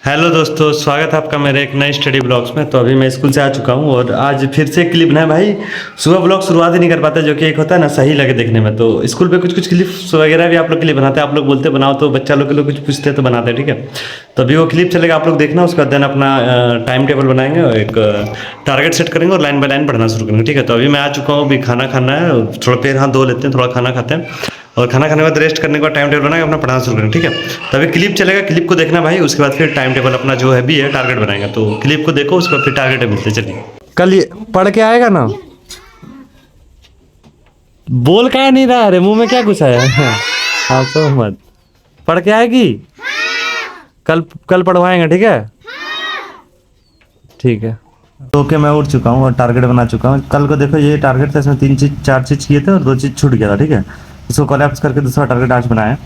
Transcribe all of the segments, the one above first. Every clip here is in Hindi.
हेलो दोस्तों, स्वागत है आपका मेरे एक नए स्टडी ब्लॉग्स में। तो अभी मैं स्कूल से आ चुका हूँ और आज फिर से एक क्लिप बनाया भाई। सुबह ब्लॉग शुरुआत ही नहीं कर पाते, जो कि एक होता है ना सही लगे देखने में। तो स्कूल पे कुछ कुछ क्लिप्स वगैरह भी आप लोग के लिए बनाते हैं। आप लोग बोलते बनाओ तो बच्चा लोग के लोग कुछ पूछते हैं तो बनाते हैं, ठीक है। तो अभी वो क्लिप चलेगा, आप लोग देखना। उसके बाद देन अपना टाइम टेबल बनाएंगे और एक टारगेट सेट करेंगे और लाइन बाय लाइन पढ़ना शुरू करेंगे, ठीक है। तो अभी मैं आ चुका हूँ, अभी खाना खाना है, थोड़ा पैर हाथ धो लेते हैं, थोड़ा खाना खाते हैं और खाना खाने के बाद रेस्ट करने के बाद टाइम टेबल बनाएंगे, अपना पढ़ाना शुरू करेंगे, ठीक है। तो अभी क्लिप चलेगा, क्लिप को देखना भाई। उसके बाद फिर टाइम टेबल अपना जो है भी है टारगेट बनाएंगे। तो क्लिप को देखो, उसके बाद फिर टारगेट मिलते हैं। चलिए कल ये पढ़ के आएगा ना। बोल क्या नहीं रहा, अरे मुंह में क्या घुसा है। हाँ तो मत पढ़ के आएगी। कल कल पढ़वाएंगे, ठीक है। ठीक है। तो ओके, मैं उठ चुका हूँ और टारगेट बना चुका हूँ। कल को देखो, ये टारगेट था, इसमें 3 चीज़ 4 चीज़ किए थे और 2 चीज़ छूट गया था, ठीक है। इसको कोलैप्स करके दूसरा टारगेट आज बनाया।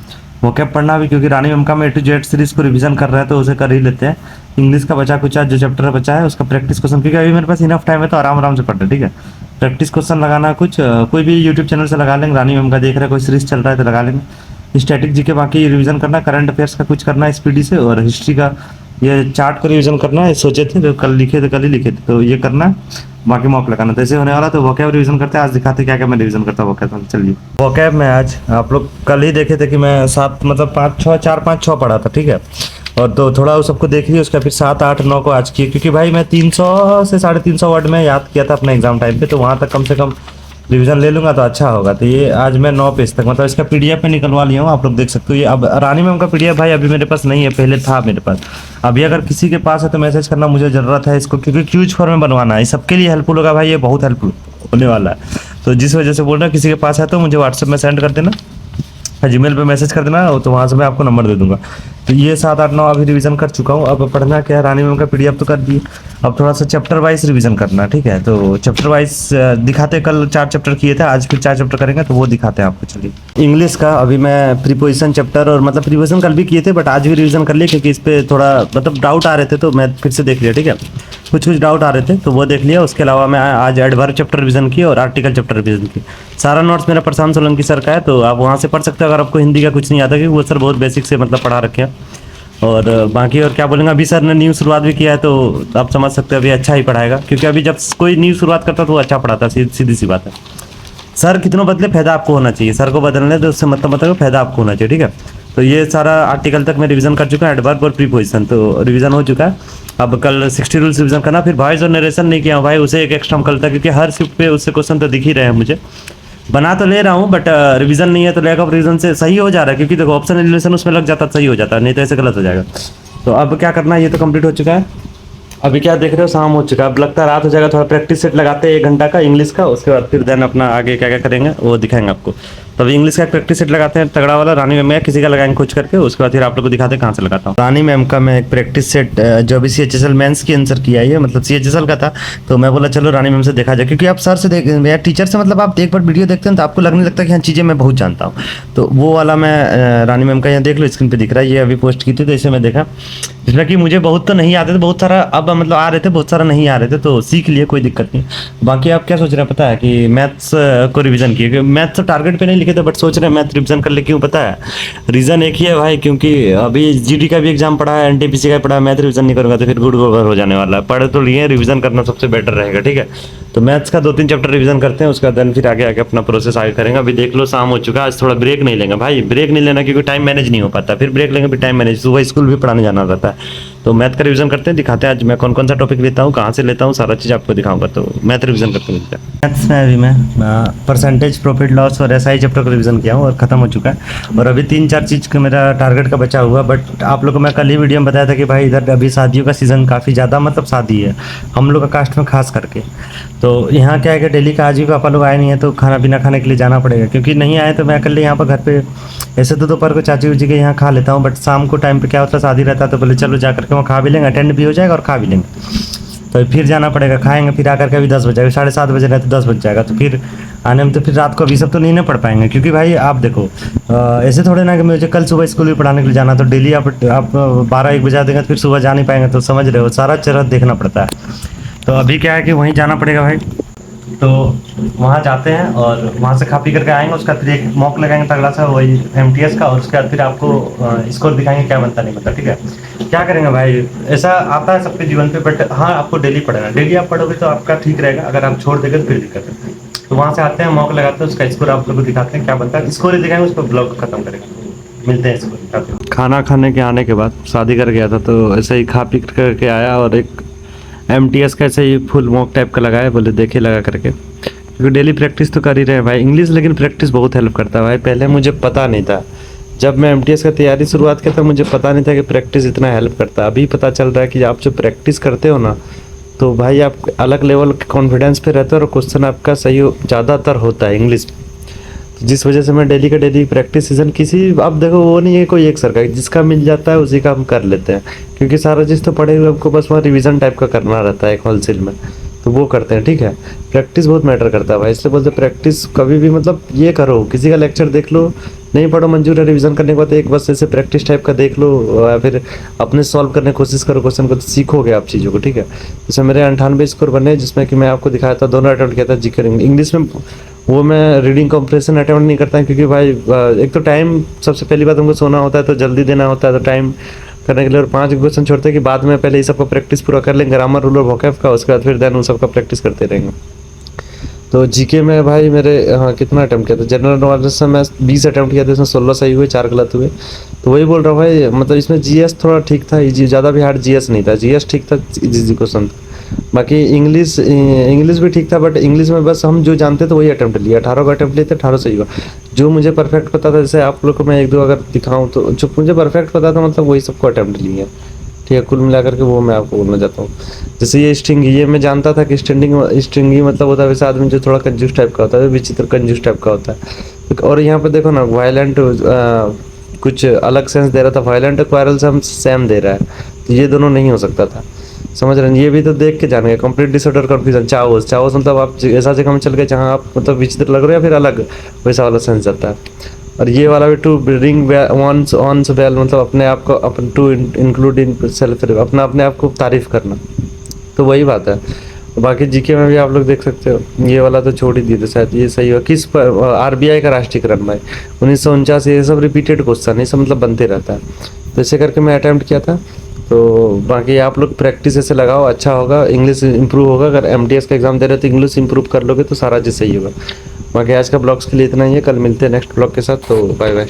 वो क्या पढ़ना भी, क्योंकि रानी मैम का हम A to Z सीरीज को रिवीजन कर रहे हैं तो उसे कर ही लेते हैं। इंग्लिश का बचा कुचा जो चैप्टर बचा है उसका प्रैक्टिस क्वेश्चन, क्योंकि अभी मेरे पास इनफ टाइम है तो आराम आराम से पढ़ रहे, ठीक है। प्रैक्टिस क्वेश्चन लगाना कुछ कोई भी यूट्यूब चैनल से लगा लेंगे। रानी मैम का देख रहे हैं, कोई सीरीज चल रहा है तो लगा लेंगे। स्टैटिक जी के बाकी रिवीजन करना, करंट अफेयर्स का कुछ करना स्पीडी से, और हिस्ट्री का ये चार्ट को रिवीजन करना है। सोचे थे तो कल लिखे थे, कल ही लिखे थे, तो ये करना है। बाकी मॉक लगाना तो ऐसे होने वाला। तो वोकैब रिवीजन करते हैं, आज दिखाते क्या क्या मैं रिवीजन करता हूँ वोकैब। चलिए वोकैब में आज आप लोग कल ही देखे थे कि मैं 7 मतलब 5 6 पढ़ा था, ठीक है। और तो थोड़ा वो सबको देख लिया, उसका फिर 7 8 9 को आज किए, क्योंकि भाई मैं 300 से 350 वर्ड में याद किया था अपने एग्जाम टाइम पे। तो वहाँ तक कम से कम रिवीजन ले लूँगा तो अच्छा होगा। तो ये आज मैं 9 पेज तक मतलब इसका PDF में निकलवा लिया हूँ, आप लोग देख सकते हो। ये अब रानी मैम का PDF भाई अभी मेरे पास नहीं है, पहले था मेरे पास। अभी अगर किसी के पास है तो मैसेज करना, मुझे ज़रूरत है इसको, क्योंकि क्यूज फॉर्म में बनवाना है। सबके लिए हेल्पफुल होगा भाई, ये बहुत हेल्पफुल होने वाला है। तो जिस वजह से बोल रहा किसी के पास है तो मुझे व्हाट्सएप में सेंड कर देना, जीमेल पे मैसेज कर देना, तो वहाँ से मैं आपको नंबर दे दूंगा। तो ये 7 8 9 अभी रिवीजन कर चुका हूँ। अब पढ़ना क्या है, रानी मैम का PDF तो कर दिए। अब थोड़ा सा चैप्टर वाइज रिवीजन करना, ठीक है। तो चैप्टर वाइज दिखाते, कल 4 चैप्टर किए थे, आज फिर 4 चैप्टर करेंगे तो वो दिखाते हैं आपको। चलिए इंग्लिश का अभी मैं प्रीपोजिशन चैप्टर और मतलब प्रीपोजिशन कल भी किए थे, बट आज भी रिवीजन कर लिए, क्योंकि इस पर थोड़ा मतलब डाउट आ रहे थे तो मैं फिर से देख लिया, ठीक है। कुछ कुछ डाउट आ रहे थे तो वो देख लिया। उसके अलावा मैं आज एडवर्ब चैप्टर रिवीजन किया और आर्टिकल चैप्टर रिवीजन की। सारा नोट्स मेरा प्रशांत सोलंकी सर का है, तो आप वहाँ से पढ़ सकते हो अगर आपको हिंदी का कुछ नहीं आता, क्योंकि वो सर बहुत बेसिक से मतलब पढ़ा रखे हैं। और बाकी और क्या बोलेंगे, अभी सर ने न्यू शुरुआत भी किया है तो आप समझ सकते हो अभी अच्छा ही पढ़ाएगा, क्योंकि अभी जब कोई न्यू शुरुआत करता तो वो अच्छा पढ़ाता, सीधी सी बात है। सर कितनों बदले फायदा आपको होना चाहिए, सर को बदलने तो उससे मतलब फायदा आपको होना चाहिए, ठीक है। तो ये सारा आर्टिकल तक मैं रिवीजन कर चुका है, एडवर्ब और प्रीपोजिशन तो रिवीजन हो चुका है। अब कल 60 रूल्स रिवीजन करना। फिर वॉइस और नरेशन नहीं किया भाई, उसे एक एक्स्ट्रा कल था, क्योंकि हर शिफ्ट पे उससे क्वेश्चन तो दिख ही रहे हैं मुझे। बना तो ले रहा हूँ बट रिवीजन नहीं है, तो लैक ऑफ रिवीजन से सही हो जा रहा है, क्योंकि देखो ऑप्शन एलिमिनेशन उसमें लग जाता सही हो जाता, नहीं तो ऐसे गलत हो जाएगा। तो अब क्या करना है, ये तो कंप्लीट हो चुका है। अभी क्या देख रहे हो, शाम हो चुका है, अब लगता है रात हो जाएगा। थोड़ा प्रैक्टिस सेट लगाते हैं 1 घंटा का इंग्लिश का, उसके बाद फिर देन अपना आगे क्या क्या करेंगे वो दिखाएंगे आपको। तो अभी इंग्लिश का प्रैक्टिस सेट लगाते हैं तगड़ा वाला, रानी मैम या किसी का लगाएंगे खोज करके, उसके बाद फिर आप लोग को दिखाते हैं कहाँ से लगाता हूँ। रानी मैम का मैं एक प्रैक्टिस सेट जो अभी CHSL मेंस की आंसर किया है, मतलब CHSL का था, तो मैं बोला चलो रानी मैम से देखा जाए, क्योंकि आप सर से देख या टीचर से मतलब आप एक बार वीडियो देखते हैं तो आपको लगने लगता है कि हाँ चीज़ें मैं बहुत जानता हूँ। तो वो वाला मैं रानी मैम का यहाँ देख लो, स्क्रीन पर दिख रहा है, ये अभी पोस्ट की थी तो इसे मैं देखा, जिसमें कि मुझे बहुत तो नहीं आते थे, बहुत सारा अब मतलब आ रहे थे, बहुत सारा नहीं आ रहे थे, तो सीख लिए, कोई दिक्कत नहीं। बाकी आप क्या सोच रहे हैं पता है, कि मैथ्स को रिवीजन किए, क्योंकि मैथ्स तो टारगेट पे नहीं लिखे थे, बट सोच रहे हैं मैथ रिवीजन कर ले। क्यों पता है, रीज़न एक ही है भाई, क्योंकि अभी GD का भी एग्जाम पड़ा है, NTPC का पड़ा है, मैथ रिवीजन नहीं करूँगा तो फिर गुड गोबर हो जाने वाला है। पढ़ तो लिए, रिवीजन करना सबसे बेटर रहेगा, ठीक है। तो मैथ्स का 2-3 चैप्टर रिवीजन करते हैं, उसके बाद देन फिर आगे आगे अपना प्रोसेस आगे करेंगे। अभी देख लो शाम हो चुका है, आज थोड़ा ब्रेक नहीं लेंगे भाई, ब्रेक नहीं लेना क्योंकि टाइम मैनेज नहीं हो पाता, फिर ब्रेक लेंगे फिर टाइम मैनेज, सुबह स्कूल भी पढ़ाने जाना रहता है। तो मैथ का रिवीजन करते हैं, दिखाते हैं आज मैं कौन कौन सा टॉपिक लेता हूँ, कहाँ से लेता हूँ, सारा चीज़ आपको दिखाऊंगा। तो मैथ रिवीजन करते हैं। मैथ्स में अभी मैं परसेंटेज, प्रॉफिट लॉस और SI चैप्टर का रिवीजन किया हूँ और खत्म हो चुका है। और अभी 3-4 चीज़ का मेरा टारगेट का बचा हुआ, बट आप लोग को मैं कल ही वीडियो में बताया था कि भाई इधर अभी शादियों का सीज़न काफ़ी ज़्यादा मतलब शादी है हम लोग का कास्ट में खास करके। तो यहाँ क्या है कि डेली का आज भी पापा लोग आए नहीं है तो खाना पीना खाने के लिए जाना पड़ेगा, क्योंकि नहीं आए तो मैं अकेले यहाँ पर घर पे ऐसे तो दोपहर को चाची उची के यहाँ खा लेता हूँ, बट शाम को टाइम पे क्या होता है शादी रहता है तो बोले चलो जा करके वहाँ खा भी लेंगे, अटेंड भी हो जाएगा और खा भी लेंगे। तो फिर जाना पड़ेगा, खाएंगे, फिर आकर के अभी 10 बज जाएगा, 7:30 बजे रहे तो 10 बज जाएगा, तो फिर आने में तो फिर रात को अभी सब तो नहीं ना पढ़ पाएंगे, क्योंकि भाई आप देखो ऐसे थोड़े ना कि मुझे कल सुबह स्कूल भी पढ़ाने के लिए जाना, तो डेली आप 12-1 बजा देंगे तो फिर सुबह जा नहीं पाएंगे, तो समझ रहे हो सारा चरह देखना पड़ता है। तो अभी क्या है कि वहीं जाना पड़ेगा भाई, तो वहाँ जाते हैं और वहाँ से खा पी करके आएंगे, उसका फिर एक मॉक लगाएंगे तगड़ा सा वही एमटीएस का, और उसके बाद फिर आपको स्कोर दिखाएंगे क्या बनता नहीं बनता। ठीक है, क्या करेंगे भाई, ऐसा आता है सबके जीवन पे, बट हाँ आपको डेली पढ़ना, डेली आप पढ़ोगे तो आपका ठीक रहेगा, अगर आप छोड़ देंगे तो फिर दिक्कत है। तो वहाँ से आते हैं, मॉक लगाते हैं, उसका स्कोर आप लोग को दिखाते हैं क्या बनता है, स्कोर ही दिखाएंगे, उसको ब्लॉग खत्म करेंगे। मिलते हैं स्कोर। खाना खाने के आने के बाद शादी कर गया था, तो ऐसे ही खा पी करके आया और एक एमटीएस का ऐसे ही फुल मॉक टाइप का लगाया, बोले देखे लगा करके, क्योंकि डेली प्रैक्टिस तो कर ही रहे हैं भाई इंग्लिश, लेकिन प्रैक्टिस बहुत हेल्प करता है भाई। पहले मुझे पता नहीं था, जब मैं एमटीएस का तैयारी शुरुआत किया था मुझे पता नहीं था कि प्रैक्टिस इतना हेल्प करता है। अभी पता चल रहा है कि आप जो प्रैक्टिस करते हो ना, तो भाई आप अलग लेवल के कॉन्फिडेंस पे रहते हो और क्वेश्चन आपका सही ज़्यादातर होता है इंग्लिश में। तो जिस वजह से मैं डेली का डेली प्रैक्टिस सीजन, किसी अब देखो वो नहीं है कोई एक सरकार, जिसका मिल जाता है उसी का हम कर लेते हैं, क्योंकि सारा चीज़ तो पढ़े हुए हमको बस वहाँ रिवीजन टाइप का करना रहता है एक होलसेल में, तो वो करते हैं। ठीक है, प्रैक्टिस बहुत मैटर करता है भाई, इसलिए बोलते प्रैक्टिस कभी भी मतलब ये करो, किसी का लेक्चर देख लो, नहीं पढ़ो मंजूर है, रिवीजन करने के बाद एक बस ऐसे प्रैक्टिस टाइप का देख लो, या फिर अपने सॉल्व करने की कोशिश करो क्वेश्चन को, तो सीखोगे आप चीज़ों को। ठीक है, जैसे मेरे 98 स्कोर बने, जिसमें कि मैं आपको दिखाया था, दोनों अटेम्प्ट किया था जीके इंग्लिश में। वो मैं रीडिंग कॉम्प्रेशन अटेम्प्ट नहीं करता क्योंकि भाई एक तो टाइम, सबसे पहली बात हमको सोना होता है तो जल्दी देना होता है, तो टाइम करने के लिए, और 5 क्वेश्चन छोड़ते हैं कि बाद में पहले ये सबका प्रैक्टिस पूरा कर लेंगे, ग्रामर रूलर वोकैब का, उसके बाद फिर देन उन सबका प्रैक्टिस करते रहेंगे। तो जीके में भाई मेरे हाँ कितना अटैम्प्ट किया था, जनरल नॉलेज से मैं 20 अटैम्प्ट किया था, इसमें 16 सही हुए, 4 गलत हुए। तो वही बोल रहा हूँ भाई, मतलब इसमें जीएस थोड़ा ठीक था, ज़्यादा भी हार्ड जीएस नहीं था, जीएस ठीक था, इजी क्वेश्चन था। बाकी इंग्लिश भी ठीक था, बट इंग्लिश में बस हम जो जानते थे वही अटैम्प्ट लिया, 18 का अटैम्प्ट लिए थे, 18 सही हुआ। जो मुझे परफेक्ट पता था, जैसे आप लोग को मैं एक दो अगर दिखाऊँ, तो जो मुझे परफेक्ट पता था मतलब वही सबको अटैम्प्ट लिए। ठीक है, कुल मिलाकर के वो मैं आपको बोलना चाहता हूँ। जैसे ये स्ट्रिंग, ये मैं जानता था कि स्ट्रिंगी मतलब होता है वैसे आदमी जो थोड़ा कंजूस टाइप का होता है, विचित्र कंजूस टाइप का होता है। और यहाँ पे देखो ना, वायलेंट कुछ अलग सेंस दे रहा था, वायलेंट क्वारल से हम सेम दे रहा है, तो ये दोनों नहीं हो सकता था, समझ रहे हैं। ये भी तो देख के जानेंगे, complete disorder confusion, chaos chaos मतलब आप ऐसा जगह में चल गए जहाँ आप मतलब विचित्र लग रहे हो या फिर अलग, वैसा वाला सेंस जाता है। और ये वाला भी टू रिंग वंस ऑन्स वेल मतलब अपने आप को, अपन टू इंक्लूड इन सेल्फ, अपना अपने आप को तारीफ करना, तो वही बात है। बाकी जीके में भी आप लोग देख सकते हो, ये वाला तो छोड़ ही दिए थे शायद, ये सही हुआ किस पर, आरबीआई का राष्ट्रीयकरण भाई 1949, ये सब रिपीटेड क्वेश्चन, ये सब मतलब बनते रहता है, तो ऐसे करके मैं अटैम्प्ट किया था। तो बाकी आप लोग प्रैक्टिस ऐसे लगाओ, अच्छा होगा, इंग्लिश इंप्रूव होगा। अगर एमटीएस का एग्जाम दे रहे हो तो इंग्लिश इंप्रूव कर लोगे तो सारा चीज़ सही होगा। बाकी आज का ब्लॉग्स के लिए इतना ही है, कल मिलते हैं नेक्स्ट ब्लॉग के साथ, तो बाय बाय।